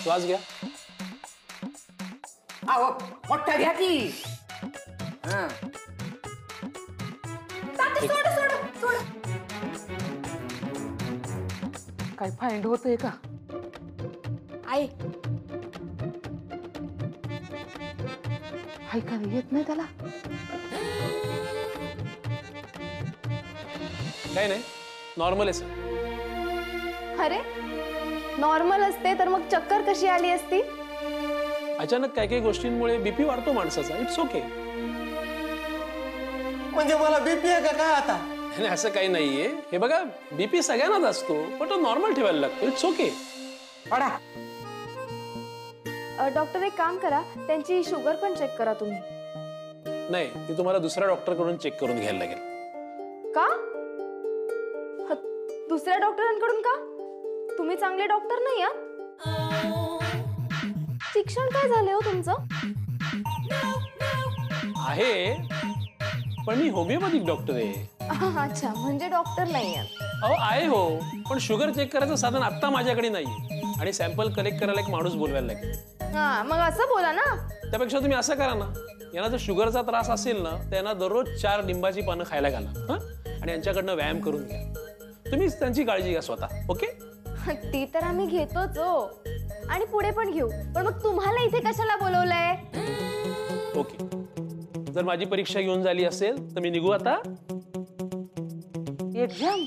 श्वास घ्या. अहो मोठा घ्या की. हां सोड. काय फाइंड होतंय का? आई ऐकायला येत नाही त्याला? काही नाही, नॉर्मल आहे सर. अरे नॉर्मल असते तर मग चक्कर कशी आली असती? अचानक काही काही गोष्टींमुळे बीपी वाढतो माणसाचा. It's okay. म्हणजे मला बीपी आहे का काय आता? नाही असं काही नाहीये. हे बघा बीपी सगळ्यांनाच असतो पण तो नॉर्मल ठेवायला लागतो. It's okay. पडा. डॉक्टर एक काम करा, त्यांची शुगर पण चेक करा तुम्ही. नाही ती तुम्हाला दुसऱ्या डॉक्टर कडून चेक करून घ्यायला लागेल. का? दुसऱ्या डॉक्टरांकडून का? तुम्ही चांगले डॉक्टर नाही आहात? शिक्षण काय झाले हो तुमचं? आहे पण मी होमिओपॅथिक डॉक्टर आहे. अच्छा म्हणजे डॉक्टर नाही आहात. अहो आहे हो, पण शुगर चेक करायचं साधन आता माझ्याकडे नाही आणि सॅम्पल कलेक्ट करायला एक माणूस बोलवायला लागेल. हा मग असं बोला ना. त्यापेक्षा तुम्ही असं करा ना, यांना जर शुगरचा त्रास असेल ना त्यांना दररोज 4 लिंबाची पानं खायला घाला. हा आणि यांच्याकडनं व्यायाम करून घ्या. तुम्हीच त्यांची काळजी घ्या स्वतः. ओके? ती तर आम्ही घेतोच हो आणि पुढे पण घेऊ, पण मग तुम्हाला इथे कशाला बोलवलंय? ओके. जर माझी परीक्षा घेऊन झाली असेल तर मी निघू आता. एक्झाम?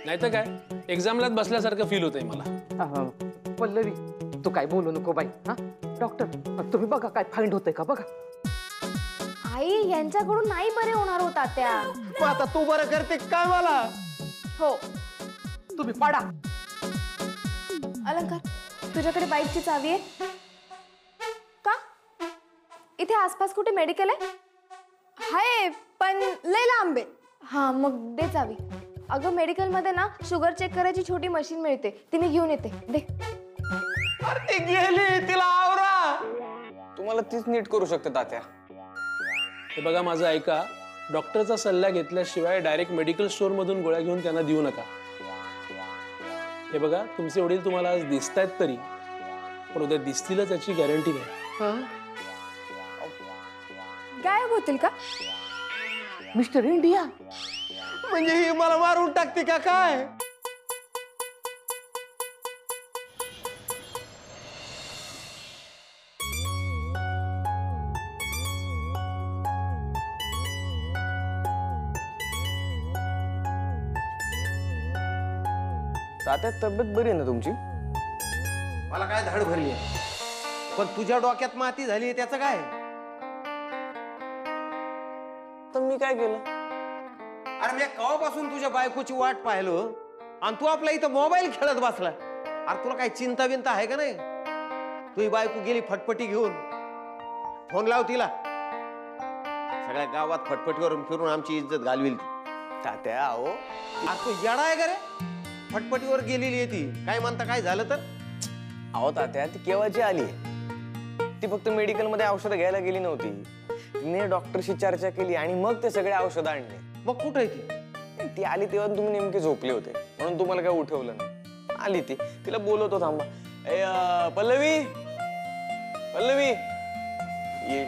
नाही तर काय, एक्झामलाच बसल्यासारखं फील होतंय मला. पल्लवी तू काय बोलू नको बाई. हा डॉक्टर तुम्ही बघा काय फाइंड होतंय का बघा. आई यांच्याकडून नाही बरे होणार होता त्या. आता तू बरं करते काय मला? हो. तुम्ही पाडा. अलंकार तुझ्याकडे बाईकची चावी आहे का? इथे आसपास कुठे मेडिकल आहे? हाय पण लय लांब आहे. हा मग दे चावी. अगं मेडिकल मध्ये ना शुगर चेक करायची छोटी मशीन मिळते, ती मी घेऊन येते. दे. अरे ती गेली, तिला आवरा. तुम्हाला तीच नीट करू शकते तात्या. हे बघा माझं ऐका, डॉक्टरचा सल्ला घेतल्याशिवाय डायरेक्ट मेडिकल स्टोअर मधून गोळ्या घेऊन त्यांना देऊ नका. हे बघा तुमचे वडील तुम्हाला आज दिसतायत तरी, पण उद्या दिसतीलच याची गॅरंटी नाही. गायब होतील का? मिस्टर इंडिया म्हणजे ही मला मारून टाकते का काय? तात्या तब्येत बरी आहे ना तुमची? मला काय धाड भरली, पण तुझ्या डोक्यात माती झाली त्याचं काय? तर मी काय केलं? अरे मी केव्हापासून तुझ्या बायकोची वाट पाहिलो आणि तू आपला इथं मोबाईल खेळत बसला. अरे तुला काय चिंता बिंता आहे का नाही? तुझी बायको गेली फटफटी घेऊन. फोन लाव तिला. सगळ्या गावात फटफटीवरून फिरून आमची इज्जत घालविल ती. तात्या अहो, अरे तू येडा आहे का रे? फटफटीवर गेलेली आहे ती. काय म्हणता काय झालं तर? अहो तात्या ती केव्हाची आली? ती फक्त मेडिकल मध्ये औषधं घ्यायला गेली नव्हती. तिने डॉक्टरशी चर्चा केली आणि मग ते सगळे औषध आणले. मग कुठे आहे ती आली तेव्हा तुम्ही नेमके झोपले होते म्हणून तुम्हाला काय उठवलं नाही. आली ती, तिला बोलवतो थांबा. पल्लवी पल्लवी ये.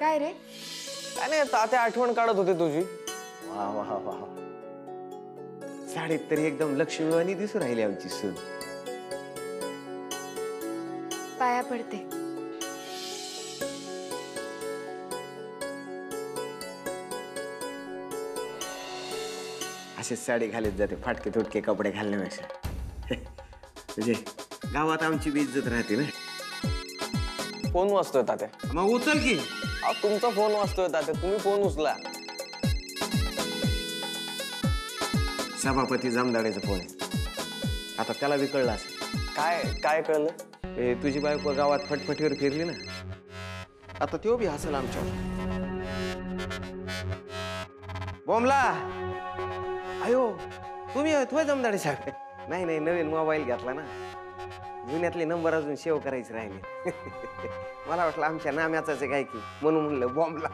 काय रे? काय नाही, तात्या आठवण काढत होते तुझी. वा वा वा, साडीत तरी एकदम लक्ष्मीवाणी दिसू राहिली आमची सून. पाया पडते. असेच साडी घालत जाते, फाटके तुटके कपडे घालण्यापेक्षा. म्हणजे गावात आमची बी इज्जत राहते ना. फोन वाजतोय तात्या. मग उचल की. अहो तुमचा फोन वाजतोय तात्या, तुम्ही फोन उचला. सभापती जामदाडेचा फोन आहे. आता त्याला बी कळलं असेल. काय काय कळलं? तुझी बायको गावात फटफटीवर फिरली ना, आता तो बी हसेल आमच्यावर. बोमला अयो तुम्ही होय जमदाडे साहेब? नाही नाही, नवीन मोबाईल घेतला ना. जुन्यातले नंबर अजून सेव्ह करायचे राहिले. मला वाटलं आमच्या नाम्याचाच आहे काय की, म्हणून म्हणलं बॉम्बला.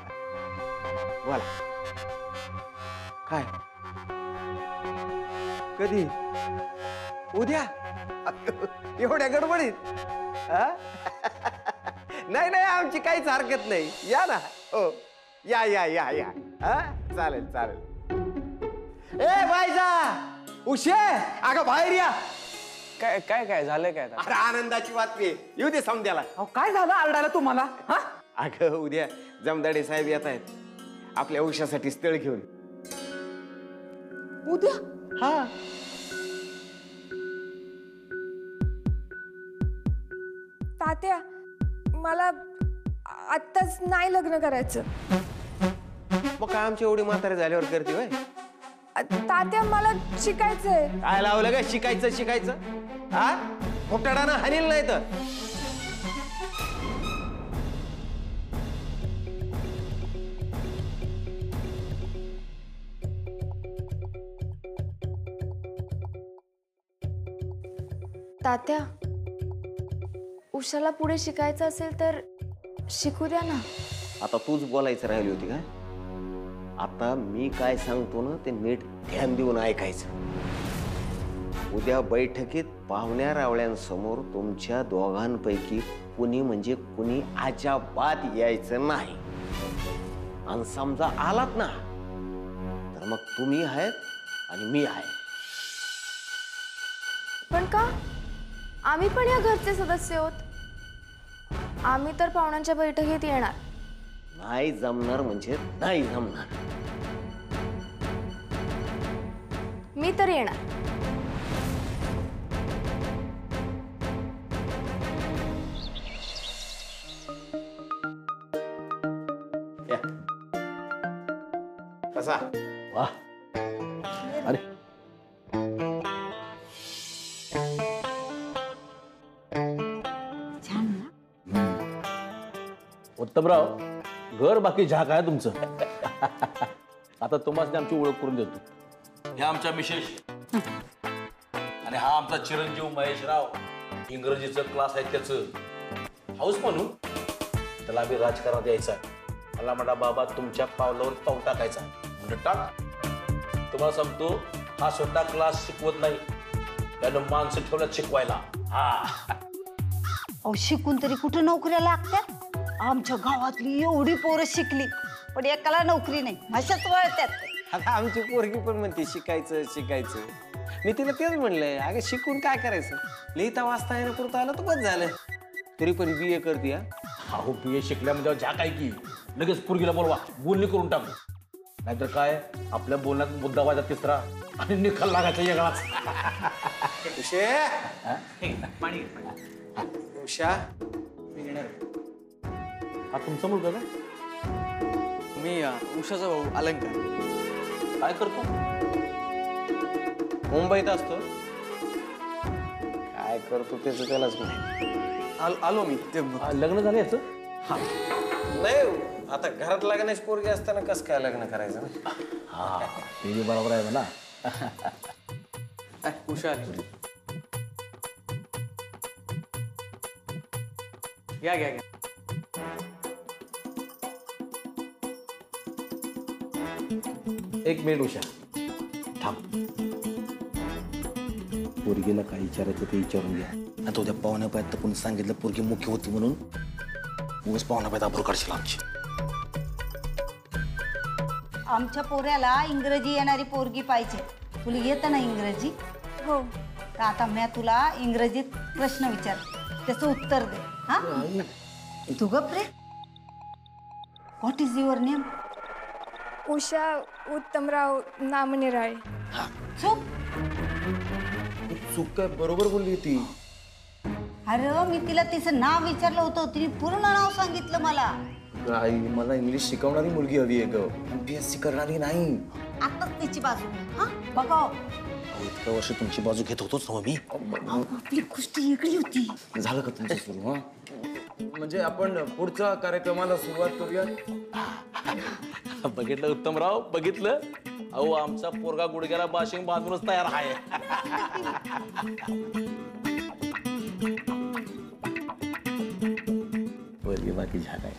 बोला काय कधी उद्या एवढ्या गडबडीत हा? नाही नाही आमची काहीच हरकत नाही. या ना. हो या या या या हा चालेल चालेल. ए बायजा उशे अगं बाहेर या. काय काय काय झालंय काय आता? अरे आनंदाची बातमी आहे. येऊ दे समद्याला. अहो काय झालं आरडायला तुम्हाला हा? अगं उद्या जमदाडे साहेब येत आहेत आपल्या उशासाठी स्थळ घेऊन. उद्या हा तात्या मला आत्ताच नाही लग्न करायचं. मग काय आमची एवढी म्हातारे झाल्यावर करते होय? तात्या मला शिकायचंय. काय लावलं का शिकायचं शिकायचं हा खोटाडानं हानील नाही तर. तात्या उषाला पुढे शिकायचं असेल तर शिकू द्या ना. आता तूच बोलायचं राहिली होती का? आता मी काय सांगतो ना ते नीट ध्यान देऊन ऐकायचं. उद्या बैठकीत पाहुण्या रावळ्यांसमोर तुमच्या दोघांपैकी कुणी म्हणजे कुणी अजिबात यायचं नाही. आणि समजा आलात ना तर मग तुम्ही आहेत आणि मी आहे. पण का? आम्ही पण या घरचे सदस्य आहोत. आम्ही तर पाहुण्यांच्या बैठकीत येणार. नाही जमणार म्हणजे नाही जमणार. मी तर येणार. या. कसा वा अरे उत्तमराव घर बाकी झाक आहे तुमचं. आता तुम्हाला आमची ओळख करून देतो. हे आमच्या मिसेस आणि हा आमचा चिरंजीव महेशराव. इंग्रजीचं क्लास आहे त्याचं हाऊस म्हणून त्याला आम्ही राजकारणात यायचा. मला म्हणा बाबा तुमच्या पावलावर पाऊल टाकायचा. म्हणजे टाक. तुम्हाला सांगतो हा स्वतः क्लास शिकवत नाही. त्यानं माणसं ठेवल्यात शिकवायला. हा अहो शिकून तरी कुठं नोकऱ्या लागतात? आमच्या गावातली एवढी पोरं शिकली पण एकाला नोकरी नाही. अशाच वळतात. आता आमची पोरगी पण म्हणते शिकायचं शिकायचं. मी तिला तेच म्हणलंय अगं शिकून काय करायचं. लिहिता वाचता येणं पुरतं आलं तर बस झालं. तरी पण BA करते. अहो BA शिकल्यामध्ये झाक आहे की लगेच पोरगीला बोलवा बोलणी करून टाकू. नाहीतर काय आपल्या बोलण्यात मुद्दा व्हायचा तिसरा आणि निकाल लागायचा वेगळाच. उषा हा तुमचा मुलगा का? मी उषाचा भाऊ अलंकार. काय करतो? मुंबईत असतो. काय करतो त्याचं त्यालाच माहिती. आलो मी ते लग्न झालं याचं? नाही आता घरात लग्नाची पोरगी असताना कसं काय लग्न करायचं ना. हा ते बी बरोबर आहे ना. उषा आली. घ्या घ्या घ्या. एक मिनिट उषा थांब. पोरगीला काय विचारायचं ते विचारून घ्या. आणि तो त्या पाहुण्या पायात कोणी सांगितलं पोरगी मुख्य होती म्हणून उगाच पाहुण्या पायात आबरू काढशील आमची. आमच्या पोऱ्याला इंग्रजी येणारी पोरगी पाहिजे. तुला येतं ना इंग्रजी? हो. तर आता मी तुला इंग्रजीत प्रश्न विचार त्याचं उत्तर दे. हा तू गप रे. What is your name? Usha Uttamrao Namnirale. चूक. चूक काय बरोबर बोलली ती. अरे मी तिला तिचं नाव विचारलं होतं. तिने पूर्ण नाव सांगितलं मला. आई मला इंग्लिश शिकवणारी मुलगी हवी आहे ग. BSc करणारी नाही. आताच तिची बाजू. हा बघा इतक्या वर्ष तुमची बाजू घेत होतोच ना मी. आपली गोष्टी वेगळी होती. झालं का तुमचं सुरू? हा म्हणजे आपण पुढच्या कार्यक्रमाला सुरुवात करूया. बघितलं उत्तमराव बघितलं. अहो आमचा पोरगा गुडघ्याला बाशिंग बांधूनच तयार आहे. बोलिए बाकी झाला है.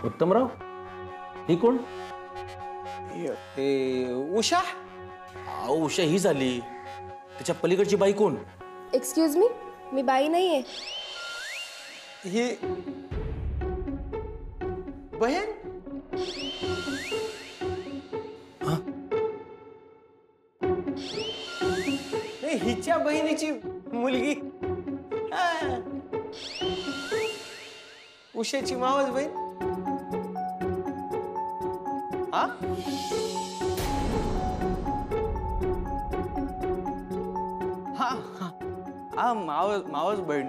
उत्तमराव ही कोण? ते उषा. उषा ही झाली, त्याच्या पलीकडची बाई कोण? एक्सक्यूज मी बाई नाहीये. ही बहीण. नाही, हिच्या बहिणीची मुलगी. हा. उषाची मावस बहीण. हा हा हा हा मावस बहीण,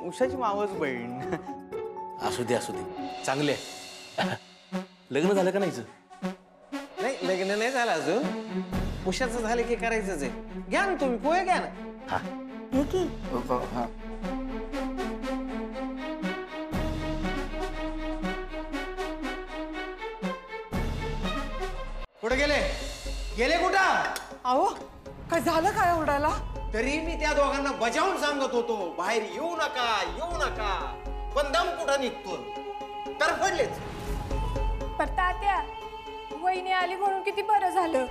उषाची मावस बहीण. असू दे चांगले आहे. लग्न झालं का नाहीच? नाही, लग्न नाही झालं अजून. उषाचं झालं की करायचंच आहे. घ्या ना तुम्ही पोहे घ्या ना. कुठे गेले कुठं? अहो काय झालं काय ओरडायला? तरी मी त्या दोघांना बजावून सांगत होतो, बाहेर येऊ नका. पण दम कुठं निघतो तर पडलेच. पण तात्या, वहिनी आली म्हणून किती बरं झालं,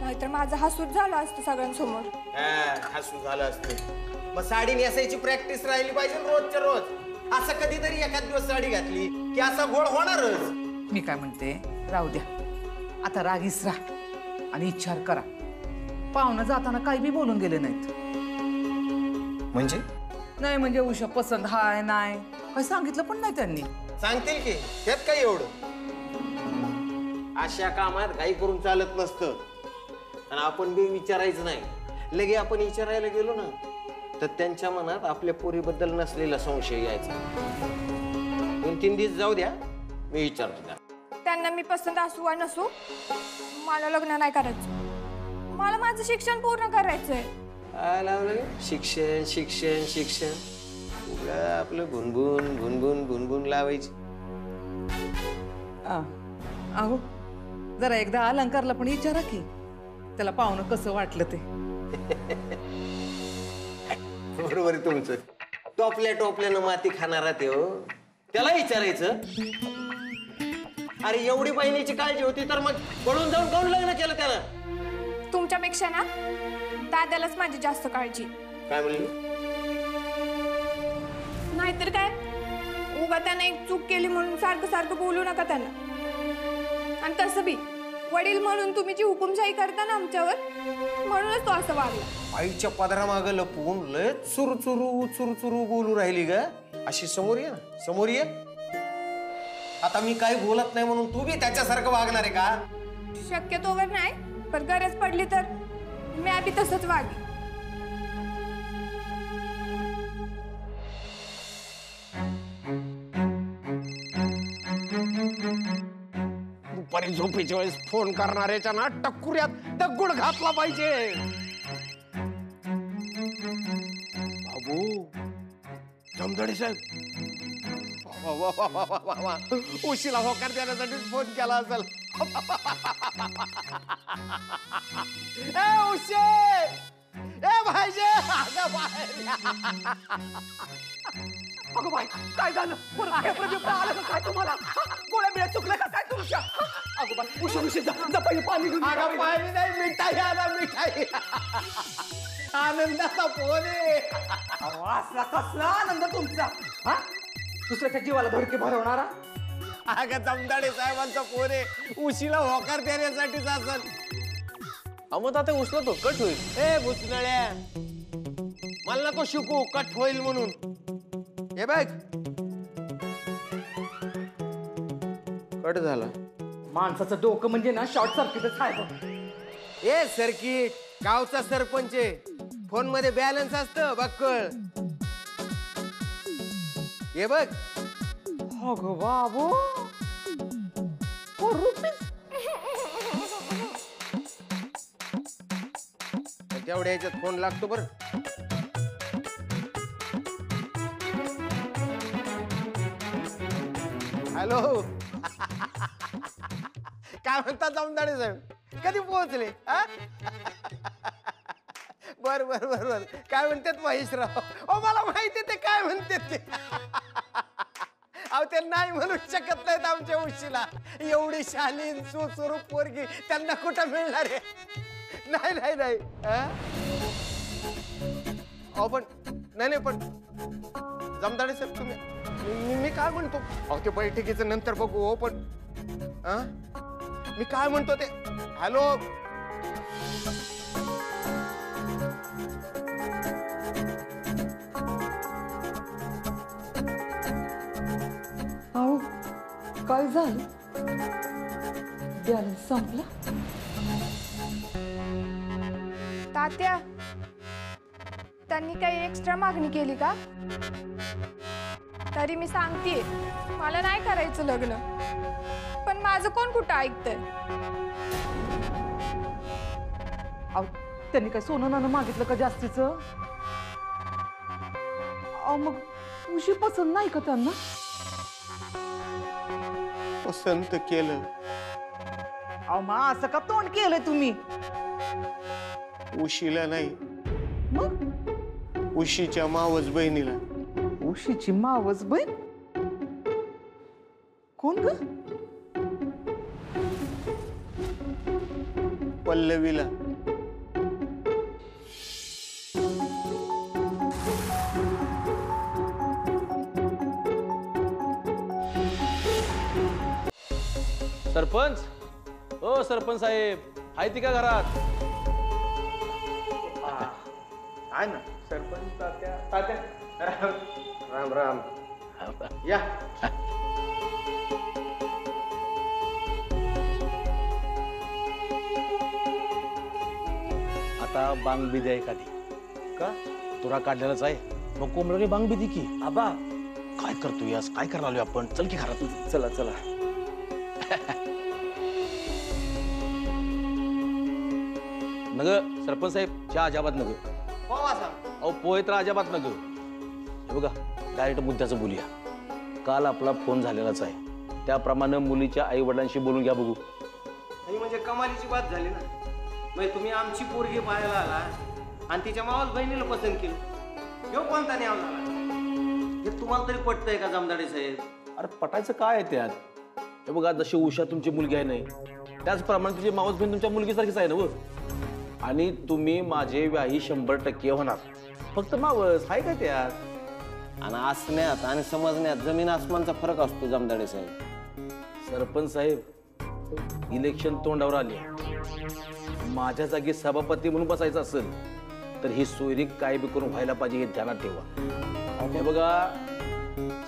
नाहीतर माझं हसूच झालं असतं सगळ्यांसमोर. हसू झालं असतं. मग साडी नेसायची प्रॅक्टिस राहिली पाहिजे रोजच्या रोज. असं कधीतरी एखाद दिवस साडी घातली की असा घोळ होणारच. मी काय म्हणते, राहू द्या आता, रागीस राहा आणि विचार करा. पाहुणं जाताना काही बी बोलून गेले नाहीत. म्हणजे नाही म्हणजे उषा पसंत हाय नाही काही सांगितलं पण नाही त्यांनी. सांगतील की, त्यात काय एवढं. अशा कामात काही करून चालत नसतं. आणि आपण बी विचारायचं नाही. लगे आपण विचारायला गेलो ना तर त्यांच्या मनात आपल्या पोरीबद्दल नसलेला संशय यायचा. 2-3 दिवस जाऊ द्या, मी विचारतो त्या. त्यांना मी पसंत असू वा नसू, मला लग्न नाही करायचं. मला माझं शिक्षण पूर्ण करायचंय. काय लावलं? शिक्षण. उगा आपलं भुनभुन लावायची. अहो जरा एकदा अलंकारला पण विचारा की, त्याला पाहुणं कसं वाटलं ते. बरोबर आहे तुमचं. टोपल्यानं माती खाणारा ते हो, त्याला विचारायचं. अरे एवढी बहिणीची काळजी होती तर मग पळून जाऊन कोण लग्न केलं त्यानं? तुमच्यापेक्षा ना दादालाच माझी जास्त काळजी. काय म्हणली? नाहीतर काय, उगा त्यानं एक चूक केली म्हणून सारखं बोलू नका त्यांना. आणि तसं बी वडील म्हणून तुम्ही जी हुकुमशाही करता ना आमच्यावर, म्हणूनच तो असं वागला. आईच्या पदरामागं लपवून लय चुरू बोलू राहिली ग. अशी समोर ये. आता मी काही बोलत नाही म्हणून तू बी त्याच्यासारखं वागणार आहे का? शक्यतोवर नाही, पण गरज पडली तर मी आधी तसंच वागे. दुपारी झोपेच्या वेळेस फोन करणाऱ्याच्या ना टक्कुऱ्यात दगड घातला पाहिजे. बाबू जमदडे साहेब, वा. उशीला होकार देण्यासाठी फोन केला असेल. उशे भाईजे, अगं बाई काय झालं? आलं का काय तुम्हाला? गोळ्या बिळ्या चुकलं का काय तुमच्या? अगं बाई उशी जा पहिले पाणी घेऊन. अगं पाणी नाही, मिठाई आला. आनंदाचा फोन आहे. असला कसला आनंद तुमचा, हा? दुसऱ्याच्या जीवाला धडके भरवणारा. अगं जमदाडे साहेबांचा फोन आहे. उशीला होकार देण्यासाठीच असेल. मग आता उचला तो कट होईल. ए भुसनळ्या, मला नको शिकू कट होईल म्हणून. हे बघ, कट झाला. माणसाचं डोकं म्हणजे ना शॉर्ट सर्किटच आहे बघ. ए सर्किट, गावचा सरपंच आहे. फोन मध्ये बॅलन्स असतं बघ. कळ हे बघ अगं बाबू 4 रुपीज. तेवढ्या ह्याच्यात फोन लागतो बरं. हॅलो. काय म्हणतात जामदाडे साहेब, कधी पोहोचले? हा? बर बर बर बर. काय म्हणतात महेशराव? ओ मला माहिती ते काय म्हणतात ते. अहो ते नाही म्हणू शकत नाहीत आमच्या उशीला. एवढी शालीन सुस्वरूप पोरगी त्यांना कुठं मिळणार आहे? नाही नाही नाही. अहो पण नाही पण जमदाडे साहेब तुम्ही, मी काय म्हणतो, अहो ते बैठकीचं नंतर बघू. हो पण मी काय म्हणतो ते. हॅलो. अहो काय झालं? बॅलन्स संपला. तात्या, त्यांनी काही एक्स्ट्रा मागणी केली का? तरी मी सांगतेय, मला नाही करायचं लग्न, पण माझं कोण कुठं ऐकतंय? अहो त्यांनी काय सोनं नाणं मागितलं का जास्तीचं? अहो मग उशी पसंत नाही का त्यांना? पसंत केलं. अहो मग असं का तोंड केलंय तुम्ही? उशीला नाही, मग उशीच्या मावस बहिणीला. उशीची मावस बहीण कोण ग? पल्लवीला. सरपंच, ओ सरपंच साहेब, आहे ती का घरात? आहे ना सरपंच. तात्या राम राम. या. आता बांग बी द्या एखादी. का तुरा काढलेलाच आहे, मग कोंबडे बांग बी दे की. आबा काय करतो यास, काय करायला आलोय आपण? चल की घरात. चला चला. नग सरपंच साहेब, चहा अजाबात नग. अहो पोहे तर अजाबात नग. हे बघा, डायरेक्ट मुद्द्याचं बोलूया. काल आपला फोन झालेलाच आहे, त्याप्रमाणे मुलीच्या आई वडिलांशी बोलून घ्या बघू. म्हणजे कमालीची बात झाली ना. म्हणजे तुम्ही आमची पोरगी पाहायला आला आणि तिच्या मावस बहिणीला पसंत केलं. ह्यो कोणता न्याय झाला? हे तुम्हाला तरी पटतंय का जमदाडे साहेब? अरे पटायचं काय आहे त्यात? हे बघा, जशी उषा तुमची मुलगी आहे नाही, त्याचप्रमाणे तुझी मावस बहीण तुमच्या मुलगीसारखीच आहे ना. व आणि तुम्ही माझे व्याही 100% होणार. फक्त मावस आहे काय त्यात? आणि असण्यात आणि समजण्यात जमीन आसमानचा फरक असतो जमदाडे साहेब. सरपंच साहेब, इलेक्शन तोंडावर आले, माझ्या जागी सभापती म्हणून बसायचं असेल तर ही सोयरी काय बी करून व्हायला पाहिजे हे ध्यानात ठेवा. हे बघा,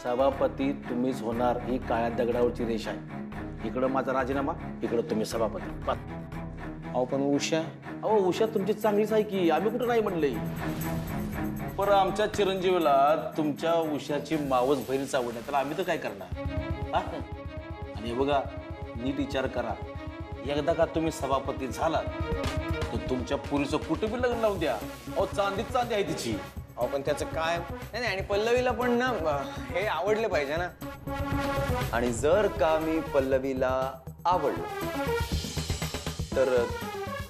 सभापती तुम्हीच होणार ही काळ्या दगडावरची रेषा आहे. इकडं माझा राजीनामा, इकडं तुम्ही सभापती. अहो पण उषा, अहो उषा तुमची चांगलीच आहे की, आम्ही कुठं नाही म्हणले. पण आमच्या चिरंजीवीला तुमच्या उषाची मावस बहिणीच आवडणार, तर आम्ही तर काय करणार? आणि हे बघा, नीट विचार करा. एकदा का तुम्ही सभापती झालात तर तुमच्या पुरीचं कुठं बी लग्न लावून द्या. अहो चांदीच चांदी आहे तिची. अहो पण त्याचं काय नाही. आणि पल्लवीला पण ना हे आवडले पाहिजे ना. आणि जर का मी पल्लवीला आवडलं तर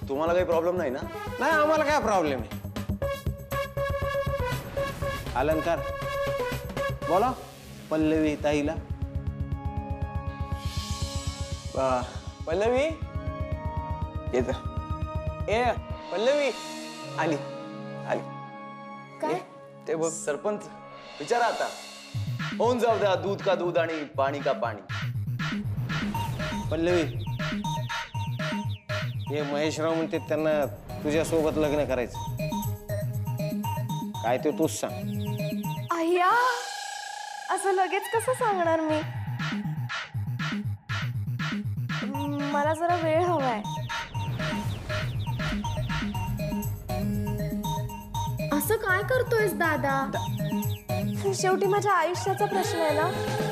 तुम्हाला काही प्रॉब्लेम नाही ना? नाही आम्हाला काय प्रॉब्लेम आहे. अलंकार बोला पल्लवी ताईला. पल्लवी येत. ए पल्लवी आली आली. काय? ते बघ सरपंच, विचारा आता. होऊन जाऊ द्या दूध का दूध आणि पाणी का पाणी. पल्लवी, हे महेशराव म्हणते त्यांना तुझ्यासोबत लग्न करायचं. काय ते तूच सांग. अय्या, असं लगेच कसं सांगणार मी? मला जरा वेळ हवाय. असं काय करतोयस दादा? शेवटी माझ्या आयुष्याचा प्रश्न आहे ना.